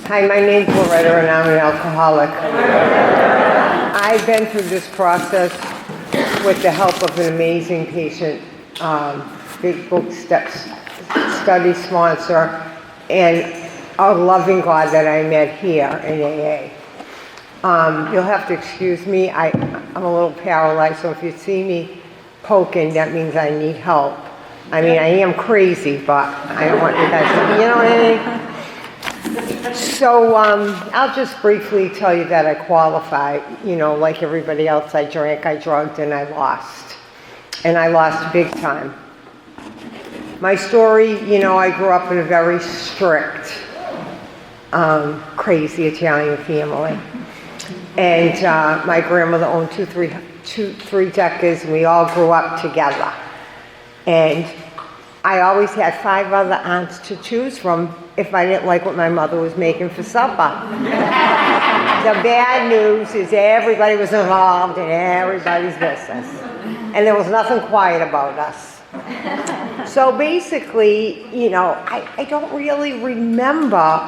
Hi, my name's Loretta and I'm an alcoholic. I've been through this process with the help of an amazing patient, big book study sponsor, and a loving God that I met here in AA. You'll have to excuse me, I'm a little paralyzed, so if you see me poking, that means I need help. I mean, I am crazy, but I don't want you guys to, you know what I mean? So I'll just briefly tell you that I qualify. You know, like everybody else, I drank, I drugged, and I lost. And I lost big time. My story, you know, I grew up in a very strict, crazy Italian family. And my grandmother owned three decades, and we all grew up together. And I always had 5 other aunts to choose from if I didn't like what my mother was making for supper. The bad news is everybody was involved in everybody's business. And there was nothing quiet about us. So basically, you know, I don't really remember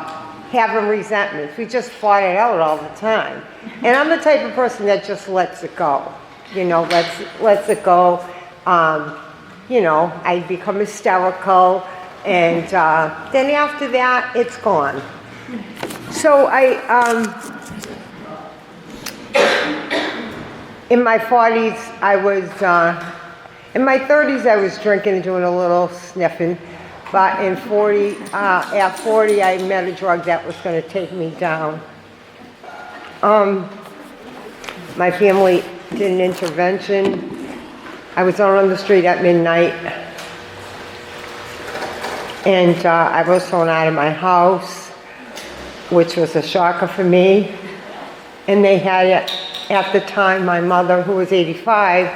having resentments. We just fought it out all the time. And I'm the type of person that just lets it go. You know, lets it go. You know, I become hysterical, and then after that, it's gone. So in my 40s, I was, in my 30s, I was drinking and doing a little sniffing, but at 40, I met a drug that was going to take me down. My family did an intervention. I was out on the street at midnight, and I was thrown out of my house, which was a shocker for me. And they had it, at the time, my mother, who was 85,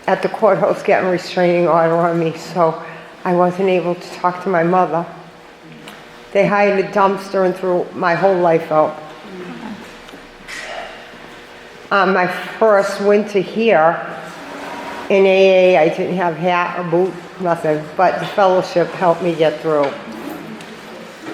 at the courthouse getting a restraining order on me, so I wasn't able to talk to my mother. They hired a dumpster and threw my whole life out. My first winter here, in AA, I didn't have hat or boot, nothing, but the fellowship helped me get through.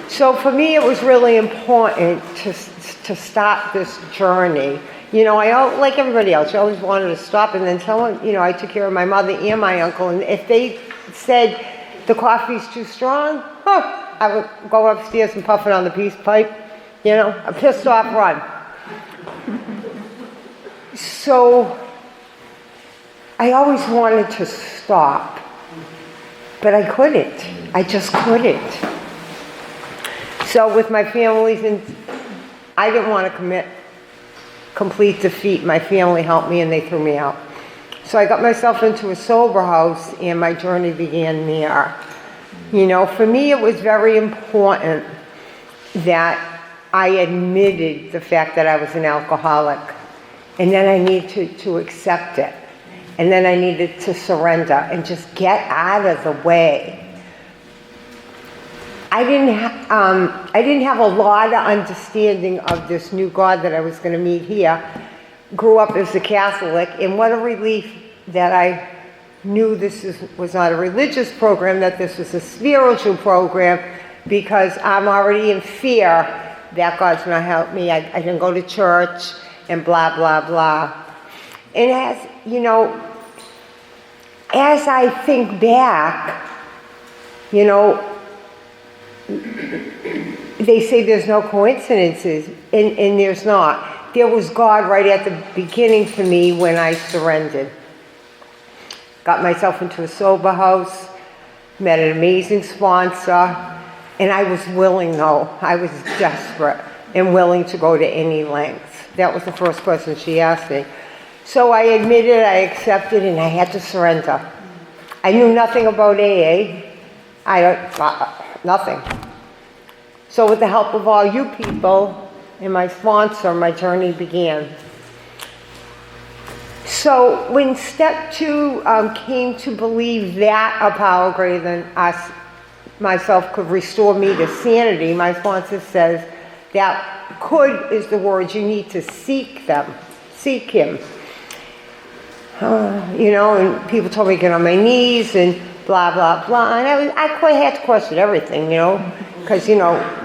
So for me, it was really important to start this journey. You know, like everybody else, I always wanted to stop, and then someone, you know, I took care of my mother and my uncle, and if they said the coffee's too strong, I would go upstairs and puff it on the peace pipe, you know, a pissed off run. So I always wanted to stop, but I couldn't. I just couldn't. So with my families, and I didn't want to complete defeat. My family helped me and they threw me out. So I got myself into a sober house and my journey began there. You know, for me it was very important that I admitted the fact that I was an alcoholic, and then I needed to accept it. And then I needed to surrender and just get out of the way. I didn't have a lot of understanding of this new God that I was going to meet here. Grew up as a Catholic, and what a relief that I knew this was not a religious program, that this was a spiritual program, because I'm already in fear that God's going to help me. I can go to church and blah, blah, blah. And as, you know, as I think back, you know, they say there's no coincidences, and there's not. There was God right at the beginning for me when I surrendered. Got myself into a sober house, met an amazing sponsor, and I was willing, though. I was desperate and willing to go to any lengths. That was the first question she asked me. So I admitted, I accepted, and I had to surrender. I knew nothing about AA. Nothing. So with the help of all you people and my sponsor, my journey began. So when step 2 came to believe that a power greater than myself could restore me to sanity, my sponsor says that could is the word. You need to seek him. You know, and people told me to get on my knees, and blah, blah, blah. And I quite had to question everything, because,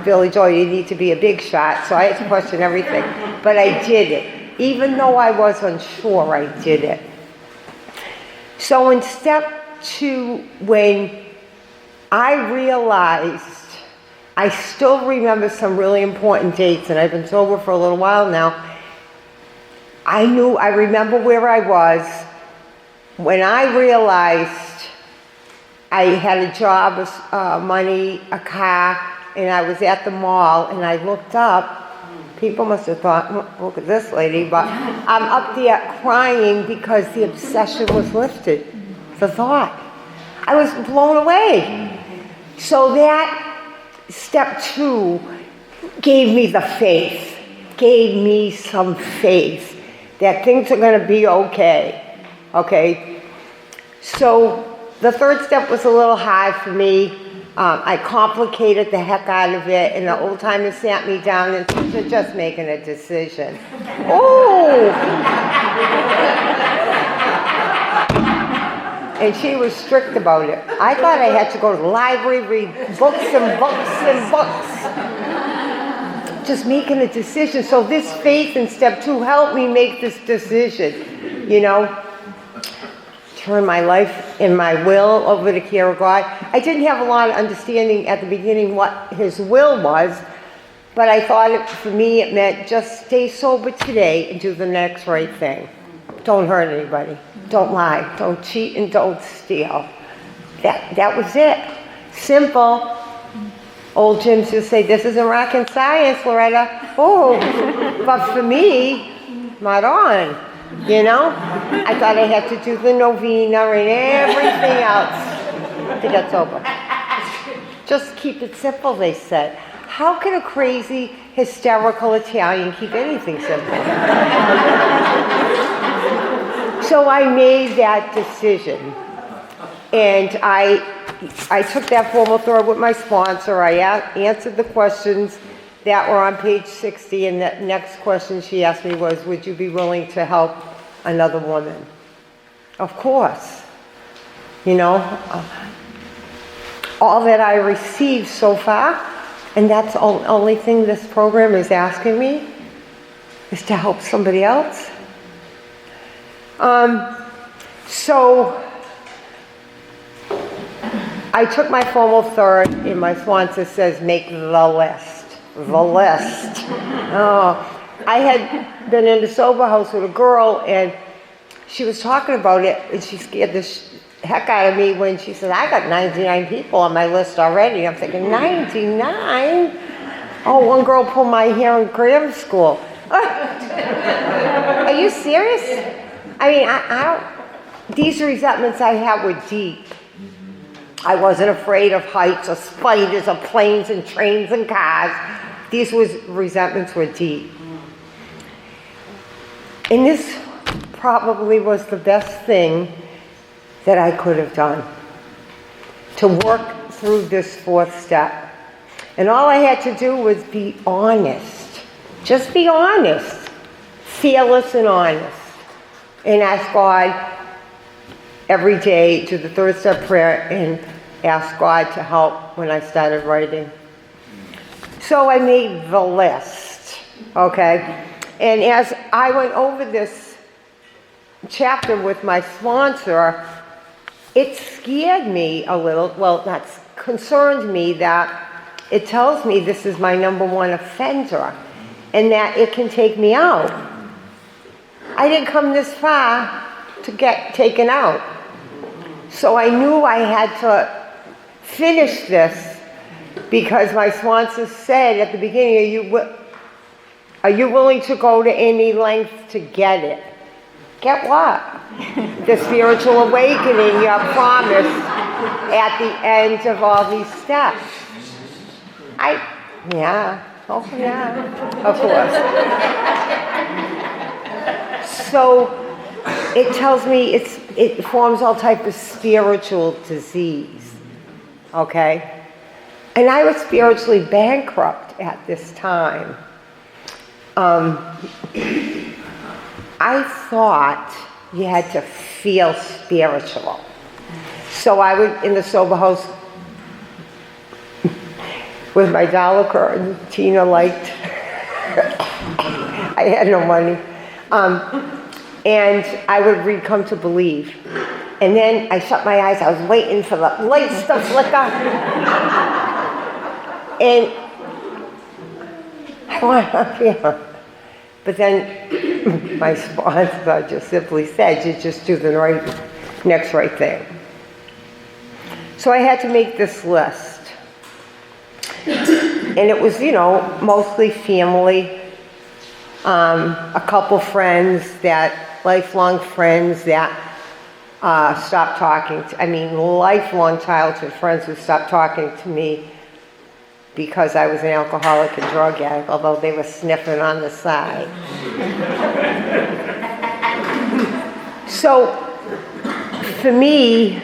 Billy Joel, you need to be a big shot, so I had to question everything. But I did it. Even though I was unsure, I did it. So in step 2, when I realized, I still remember some really important dates, and I've been sober for a little while now. I remember where I was when I realized I had a job, money, a car, and I was at the mall, and I looked up. People must have thought, look at this lady, but I'm up there crying because the obsession was lifted, the thought. I was blown away. So that step 2 gave me the faith, gave me some faith that things are going to be okay. So the third step was a little hard for me. I complicated the heck out of it, and the old timer sat me down and said, "You're just making a decision." Oh! And she was strict about it. I thought I had to go to the library, read books and books and books. Just making a decision. So this faith in step 2 helped me make this decision, Turn my life and my will over to the care of God. I didn't have a lot of understanding at the beginning what His will was, but I thought for me it meant just stay sober today and do the next right thing. Don't hurt anybody. Don't lie. Don't cheat and don't steal. That was it. Simple. Old Jim used to say, "This isn't rocket science, Loretta." Oh, but for me, not on. I thought I had to do the novena and everything else to get sober. Just keep it simple, they said. How can a crazy, hysterical Italian keep anything simple? So I made that decision. And I took that formal third with my sponsor. I answered the questions that were on page 60, and the next question she asked me was, would you be willing to help another woman? Of course. All that I received so far, and that's the only thing this program is asking me, is to help somebody else. So I took my formal third, and my sponsor says, make the list. The list. Oh, I had been in the sober house with a girl, and she was talking about it, and she scared the heck out of me when she said, I got 99 people on my list already. I'm thinking, 99? Oh, one girl pulled my hair in grammar school. Are you serious? I mean, I don't, these resentments I had were deep. I wasn't afraid of heights or spiders or planes and trains and cars. These resentments were deep. And this probably was the best thing that I could have done, to work through this fourth step. And all I had to do was be honest. Just be honest. Fearless and honest. And ask God every day, do the third step prayer, and ask God to help when I started writing. So I made the list, okay? And as I went over this chapter with my sponsor, it scared me a little, well, not concerned me, that it tells me this is my number one offender and that it can take me out. I didn't come this far to get taken out. So I knew I had to finish this, because my sponsor said at the beginning, are you willing to go to any length to get it? Get what? The spiritual awakening you promised at the end of all these steps. Of course. So it tells me it forms all type of spiritual disease, okay? And I was spiritually bankrupt at this time. I thought you had to feel spiritual. So I would, in the sober house, with my dollar curtain, Tina liked, I had no money. And I would read Come to Believe. And then I shut my eyes, I was waiting for the lights to flicker. And I want, yeah. But then my sponsor just simply said, you just do the next right thing. So I had to make this list. And it was, mostly family, a couple friends lifelong friends that stopped talking lifelong childhood friends who stopped talking to me because I was an alcoholic and drug addict, although they were sniffing on the side. So, for me,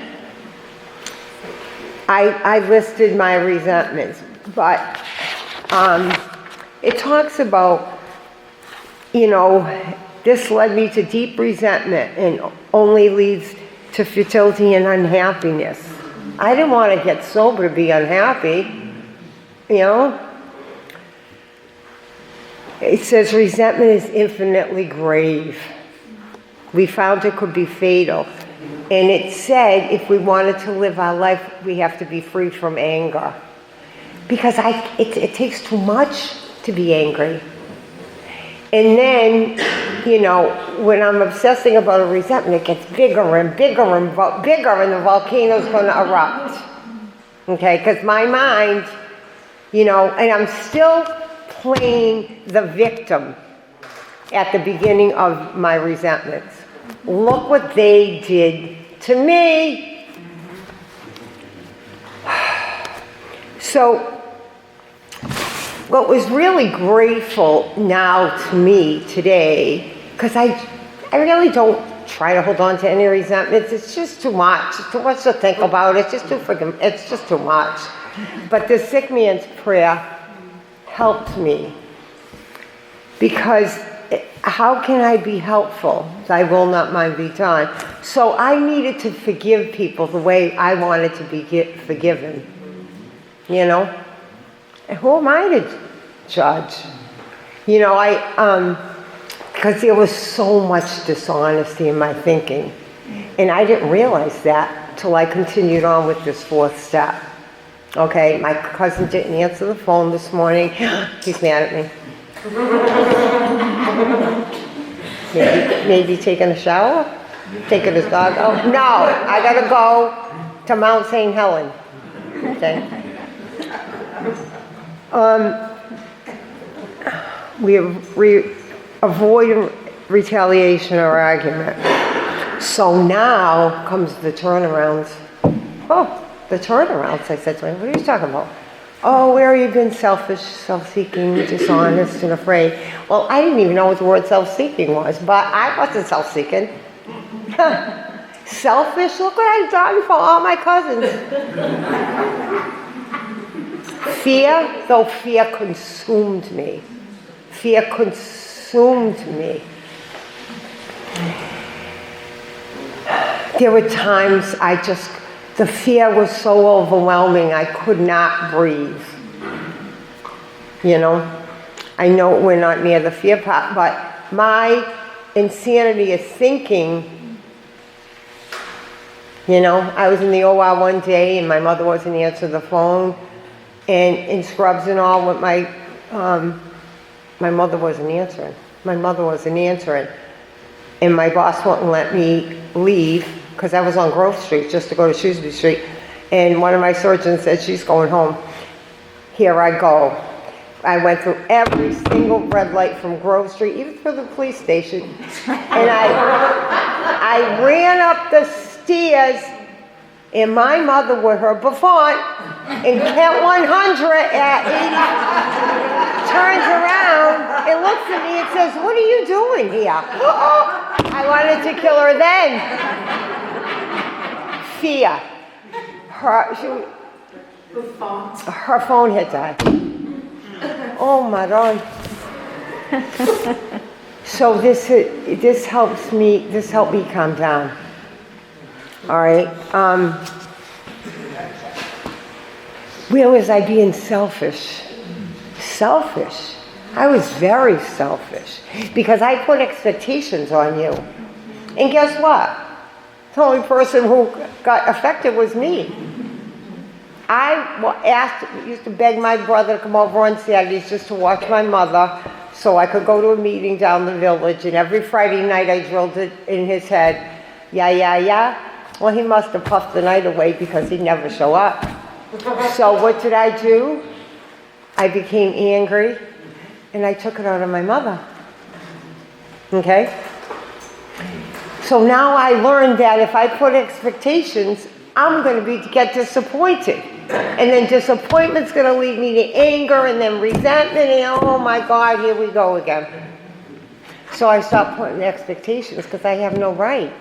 I listed my resentments, but it talks about, this led me to deep resentment and only leads to futility and unhappiness. I didn't want to get sober to be unhappy, It says resentment is infinitely grave. We found it could be fatal. And it said if we wanted to live our life, we have to be free from anger. Because it takes too much to be angry. And then, when I'm obsessing about a resentment, it gets bigger and bigger and bigger, and the volcano's going to erupt. Okay, because my mind, and I'm still playing the victim at the beginning of my resentments. Look what they did to me. So, what was really grateful now to me today, because I really don't try to hold on to any resentments. It's just too much. It's too much to think about. It's just too much. But the sick man's prayer helped me, because how can I be helpful? Thy will not mine be done. So I needed to forgive people the way I wanted to be forgiven. And who am I to judge? Because there was so much dishonesty in my thinking. And I didn't realize that till I continued on with this fourth step. Okay, my cousin didn't answer the phone this morning. He's mad at me. Maybe taking a shower? Taking his dog out? No, I gotta go to Mount St. Helen. Okay. We avoid retaliation or argument. So now comes the turnarounds. Oh, the turnarounds, I said to him. What are you talking about? Oh, where have you been selfish, self-seeking, dishonest, and afraid? Well, I didn't even know what the word self-seeking was, but I wasn't self-seeking. Selfish? Look what I've done for all my cousins. Fear, though fear consumed me. Fear consumed me. There were times the fear was so overwhelming I could not breathe. I know we're not near the fear part, but my insanity is thinking, I was in the OR one day and my mother wasn't answering the phone, and in scrubs and all with my mother wasn't answering. And my boss wouldn't let me leave because I was on Grove Street just to go to Shrewsbury Street. And one of my surgeons said, she's going home. Here I go. I went through every single red light from Grove Street, even through the police station. And I ran up the stairs, and my mother with her bouffant and Kent 100 at 80 turns around and looks at me and says, what are you doing here? I wanted to kill her then. Fear. Her phone had died. Oh my God. So this helped me calm down. All right. Where was I being selfish? Selfish. I was very selfish because I put expectations on you. And guess what? The only person who got affected was me. I used to beg my brother to come over on Saturdays just to watch my mother so I could go to a meeting down the village, and every Friday night I drilled it in his head, yeah. Well, he must have puffed the night away because he'd never show up. So what did I do? I became angry, and I took it out on my mother. Okay? So now I learned that if I put expectations, I'm going to get disappointed. And then disappointment's going to lead me to anger and then resentment, and oh my God, here we go again. So I stopped putting expectations because I have no right.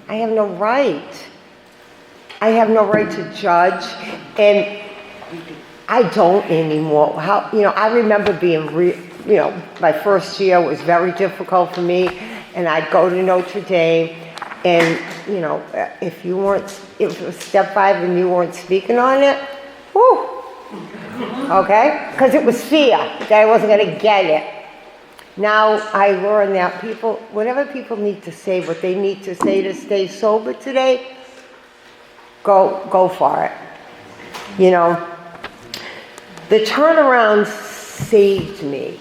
I have no right. I have no right to judge, and I don't anymore. I remember being, my first year was very difficult for me, and I'd go to Notre Dame, and, if it was step 5 and you weren't speaking on it, whew, okay? Because it was fear that I wasn't going to get it. Now I learn that whatever people need to say, what they need to say to stay sober today, go for it. The turnaround saved me.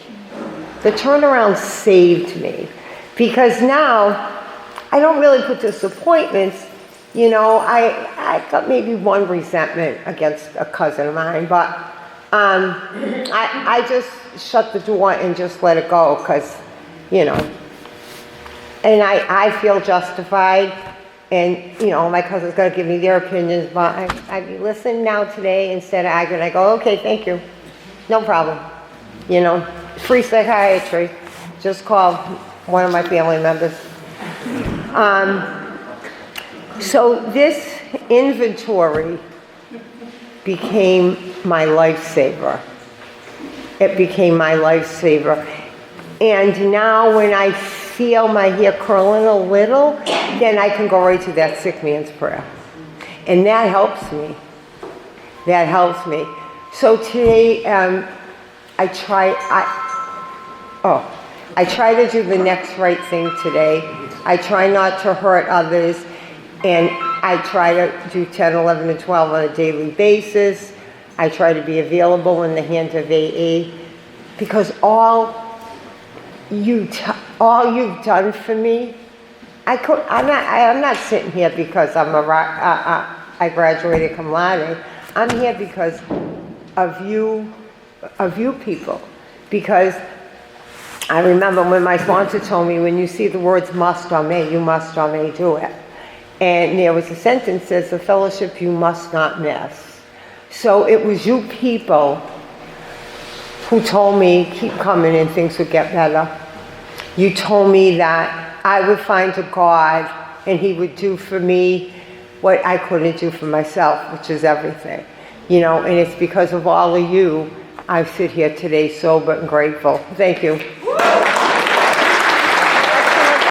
Because now I don't really put disappointments. I got maybe one resentment against a cousin of mine, but I just shut the door and just let it go because, and I feel justified, and, my cousin's going to give me their opinions, but I listen now today instead of arguing. I go, okay, thank you. No problem. Free psychiatry. Just call one of my family members. So this inventory became my lifesaver. It became my lifesaver. And now when I feel my hair curling a little, then I can go right to that sick man's prayer. And that helps me. So today, I try to do the next right thing today. I try not to hurt others, and I try to do 10, 11, and 12 on a daily basis. I try to be available in the hands of AA, because all you've done for me, I'm not sitting here because I graduated cum laude. I'm here because of you people. Because I remember when my sponsor told me, when you see the words must or may, you must or may do it. And there was a sentence that says, a fellowship you must not miss. So it was you people who told me, keep coming and things would get better. You told me that I would find a God and He would do for me what I couldn't do for myself, which is everything. And it's because of all of you I sit here today sober and grateful. Thank you.